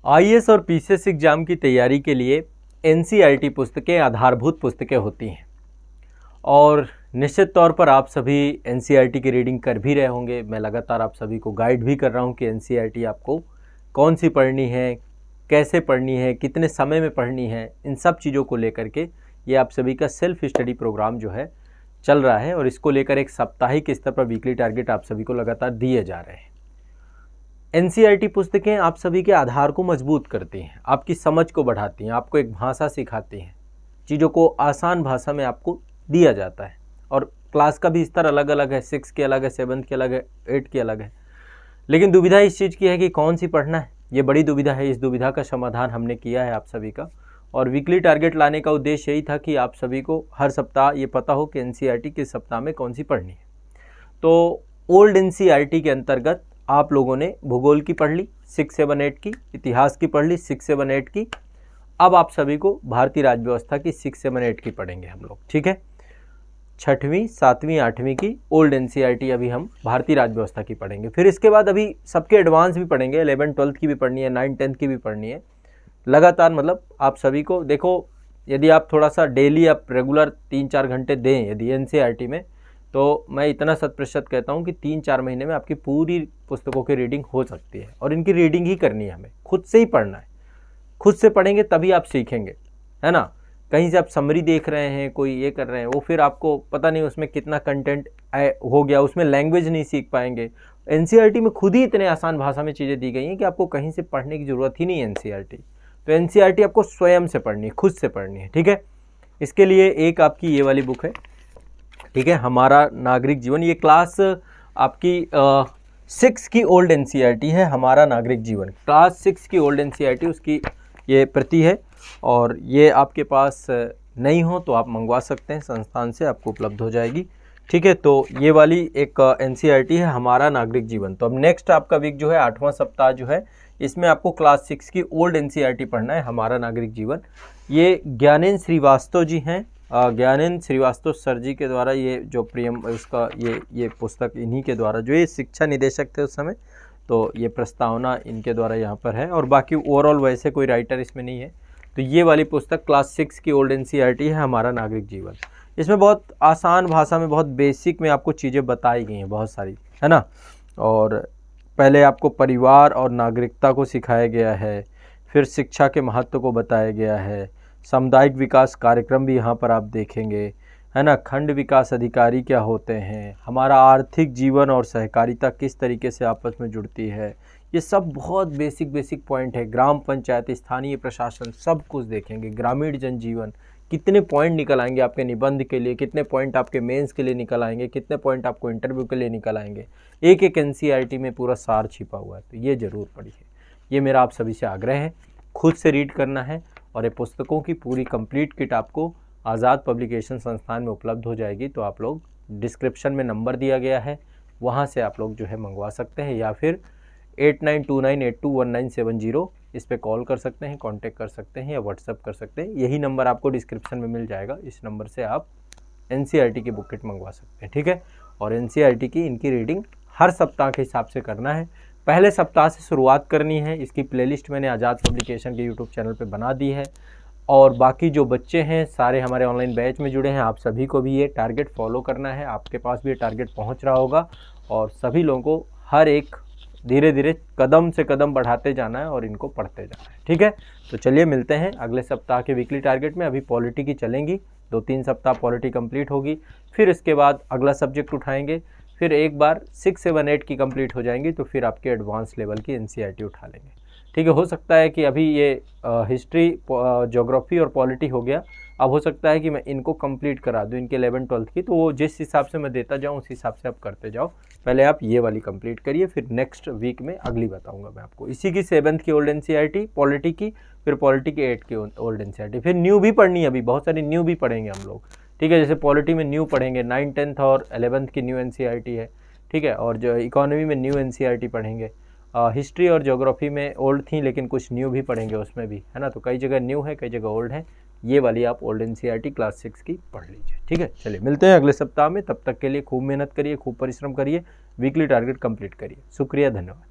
IAS और PCS exam की तैयारी के लिए एनसीईआरटी पुस्तकें आधारभूत पुस्तकें होती हैं और निश्चित तौर पर आप सभी एनसीईआरटी की रीडिंग कर भी रहे होंगे। मैं लगातार आप सभी को गाइड भी कर रहा हूं कि एनसीईआरटी आपको कौन सी पढ़नी है, कैसे पढ़नी है, कितने समय में पढ़नी है, इन सब चीज़ों को लेकर के ये आप सभी का सेल्फ स्टडी प्रोग्राम जो है चल रहा है और इसको लेकर एक साप्ताहिक स्तर पर वीकली टारगेट आप सभी को लगातार दिए जा रहे हैं। एनसीईआरटी पुस्तकें आप सभी के आधार को मजबूत करती हैं, आपकी समझ को बढ़ाती हैं, आपको एक भाषा सिखाती हैं, चीज़ों को आसान भाषा में आपको दिया जाता है। और क्लास का भी स्तर अलग अलग है, 6 की अलग है, 7 की अलग है, 8 की अलग है। लेकिन दुविधा इस चीज़ की है कि कौन सी पढ़ना है, ये बड़ी दुविधा है। इस दुविधा का समाधान हमने किया है आप सभी का, और वीकली टारगेट लाने का उद्देश्य यही था कि आप सभी को हर सप्ताह ये पता हो कि एनसीईआरटी किस सप्ताह में कौन सी पढ़नी है। तो ओल्ड एनसीईआरटी के अंतर्गत आप लोगों ने भूगोल की पढ़ ली 6, 7, 8 की, इतिहास की पढ़ ली 6, 7, 8 की। अब आप सभी को भारतीय राज्य व्यवस्था की 6, 7, 8 की पढ़ेंगे हम लोग, ठीक है। 6वीं, 7वीं, 8वीं की ओल्ड एनसीईआरटी अभी हम भारतीय राज्य व्यवस्था की पढ़ेंगे। फिर इसके बाद अभी सबके एडवांस भी पढ़ेंगे, 11, 12 की भी पढ़नी है, 9, 10 की भी पढ़नी है लगातार। मतलब आप सभी को देखो, यदि आप थोड़ा सा डेली आप रेगुलर 3-4 घंटे दें यदि एनसीईआरटी में, तो मैं इतना 100% कहता हूँ कि 3-4 महीने में आपकी पूरी पुस्तकों की रीडिंग हो सकती है। और इनकी रीडिंग ही करनी है, हमें खुद से ही पढ़ना है। खुद से पढ़ेंगे तभी आप सीखेंगे, है ना। कहीं से आप समरी देख रहे हैं, कोई ये कर रहे हैं, वो फिर आपको पता नहीं उसमें कितना कंटेंट हो गया, उसमें लैंग्वेज नहीं सीख पाएंगे। एनसीईआरटी में खुद ही इतने आसान भाषा में चीज़ें दी गई हैं कि आपको कहीं से पढ़ने की ज़रूरत ही नहीं है एनसीईआरटी। तो एनसीईआरटी आपको स्वयं से पढ़नी है, खुद से पढ़नी है, ठीक है। इसके लिए एक आपकी ये वाली बुक है, ठीक है, हमारा नागरिक जीवन। ये क्लास आपकी 6 की ओल्ड एनसीईआरटी है, हमारा नागरिक जीवन क्लास 6 की ओल्ड एनसीईआरटी, उसकी ये प्रति है। और ये आपके पास नहीं हो तो आप मंगवा सकते हैं, संस्थान से आपको उपलब्ध हो जाएगी, ठीक है। तो ये वाली एक एनसीईआरटी है, हमारा नागरिक जीवन। तो अब नेक्स्ट आपका वीक जो है 8वां सप्ताह जो है, इसमें आपको क्लास 6 की ओल्ड एनसीईआरटी पढ़ना है, हमारा नागरिक जीवन। ये ज्ञानेंद्र श्रीवास्तव जी हैं, ज्ञानेंद्र श्रीवास्तव सर जी के द्वारा ये जो प्रियम इसका ये पुस्तक इन्हीं के द्वारा, जो ये शिक्षा निदेशक थे उस समय, तो ये प्रस्तावना इनके द्वारा यहाँ पर है। और बाकी ओवरऑल वैसे कोई राइटर इसमें नहीं है। तो ये वाली पुस्तक क्लास 6 की ओल्ड एनसीईआरटी है, हमारा नागरिक जीवन। इसमें बहुत आसान भाषा में, बहुत बेसिक में आपको चीज़ें बताई गई हैं बहुत सारी, है ना। और पहले आपको परिवार और नागरिकता को सिखाया गया है, फिर शिक्षा के महत्व को बताया गया है, सामुदायिक विकास कार्यक्रम भी यहाँ पर आप देखेंगे, है ना। खंड विकास अधिकारी क्या होते हैं, हमारा आर्थिक जीवन और सहकारिता किस तरीके से आपस में जुड़ती है, ये सब बहुत बेसिक पॉइंट है। ग्राम पंचायत, स्थानीय प्रशासन, सब कुछ देखेंगे। ग्रामीण जनजीवन, कितने पॉइंट निकल आएंगे आपके निबंध के लिए, कितने पॉइंट आपके मेंस के लिए निकल आएंगे, कितने पॉइंट आपको इंटरव्यू के लिए निकल आएंगे। एक एक एनसीईआरटी में पूरा सार छिपा हुआ है, तो ये ज़रूर पढ़िए। ये मेरा आप सभी से आग्रह है, खुद से रीड करना है। और ये पुस्तकों की पूरी कंप्लीट किट आपको आज़ाद पब्लिकेशन संस्थान में उपलब्ध हो जाएगी। तो आप लोग डिस्क्रिप्शन में नंबर दिया गया है, वहाँ से आप लोग जो है मंगवा सकते हैं, या फिर 8929821970 इस पे कॉल कर सकते हैं, कांटेक्ट कर सकते हैं, या व्हाट्सअप कर सकते हैं। यही नंबर आपको डिस्क्रिप्शन में मिल जाएगा, इस नंबर से आप एनसीईआरटी की बुक किट मंगवा सकते हैं, ठीक है। और एनसीईआरटी की इनकी रीडिंग हर सप्ताह के हिसाब से करना है। पहले सप्ताह से शुरुआत करनी है। इसकी प्लेलिस्ट मैंने आज़ाद पब्लिकेशन के यूट्यूब चैनल पे बना दी है। और बाकी जो बच्चे हैं सारे हमारे ऑनलाइन बैच में जुड़े हैं, आप सभी को भी ये टारगेट फॉलो करना है। आपके पास भी ये टारगेट पहुंच रहा होगा, और सभी लोगों को हर एक धीरे धीरे कदम से कदम बढ़ाते जाना है और इनको पढ़ते जाना है, ठीक है। तो चलिए मिलते हैं अगले सप्ताह के वीकली टारगेट में। अभी पॉलिटी की चलेंगी, 2-3 सप्ताह पॉलिटी कंप्लीट होगी, फिर इसके बाद अगला सब्जेक्ट उठाएंगे, फिर एक बार 6, 7, 8 की कंप्लीट हो जाएंगी तो फिर आपके एडवांस लेवल की एनसीईआरटी उठा लेंगे, ठीक है। हो सकता है कि अभी ये हिस्ट्री, ज्योग्राफी और पॉलिटी हो गया, अब हो सकता है कि मैं इनको कंप्लीट करा दूं, इनके 11, 12 की। तो वो जिस हिसाब से मैं देता जाऊं उस हिसाब से आप करते जाओ। पहले आप ये वाली कंप्लीट करिए, फिर नेक्स्ट वीक में अगली बताऊंगा मैं आपको। इसी की 7th की ओल्ड एनसीईआरटी पॉलिटी की, फिर पॉलिटी की 8 की ओल्ड एनसीईआरटी, फिर न्यू भी पढ़नी है। अभी बहुत सारी न्यू भी पढ़ेंगे हम लोग, ठीक है। जैसे पॉलिटी में न्यू पढ़ेंगे, 9, 10 और 11th की न्यू एनसीईआरटी है, ठीक है। और जो इकोनॉमी में न्यू एनसीईआरटी पढ़ेंगे। हिस्ट्री और ज्योग्राफी में ओल्ड थी लेकिन कुछ न्यू भी पढ़ेंगे उसमें भी, है ना। तो कई जगह न्यू है, कई जगह ओल्ड है। ये वाली आप ओल्ड एनसीईआरटी क्लास 6 की पढ़ लीजिए, ठीक है। चलिए मिलते हैं अगले सप्ताह में, तब तक के लिए खूब मेहनत करिए, खूब परिश्रम करिए, वीकली टारगेट कंप्लीट करिए। शुक्रिया, धन्यवाद।